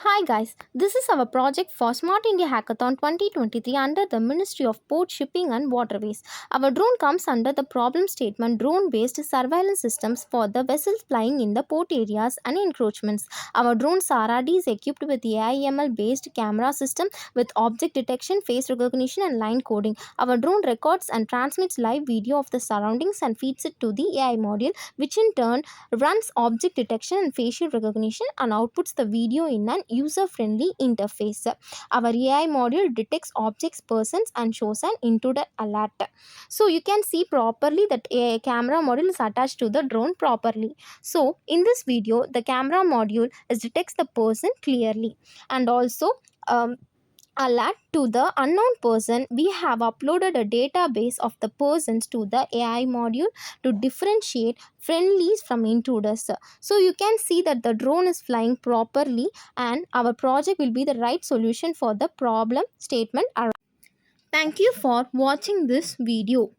Hi guys, this is our project for Smart India Hackathon 2023 under the Ministry of Port, Shipping and Waterways. Our drone comes under the problem statement drone-based surveillance systems for the vessels plying in the port areas and encroachments. Our drone SARA-D is equipped with AI/ML-based camera system with object detection, face recognition and line coding. Our drone records and transmits live video of the surroundings and feeds it to the AI module, which in turn runs object detection and facial recognition and outputs the video in an user-friendly interface. Our AI module detects objects, persons and shows an intruder alert. So you can see properly that a camera module is attached to the drone properly. So in this video, the camera module detects the person clearly, and also alert to the unknown person. We have uploaded a database of the persons to the AI module to differentiate friendlies from intruders. So you can see that the drone is flying properly and our project will be the right solution for the problem statement. Thank you for watching this video.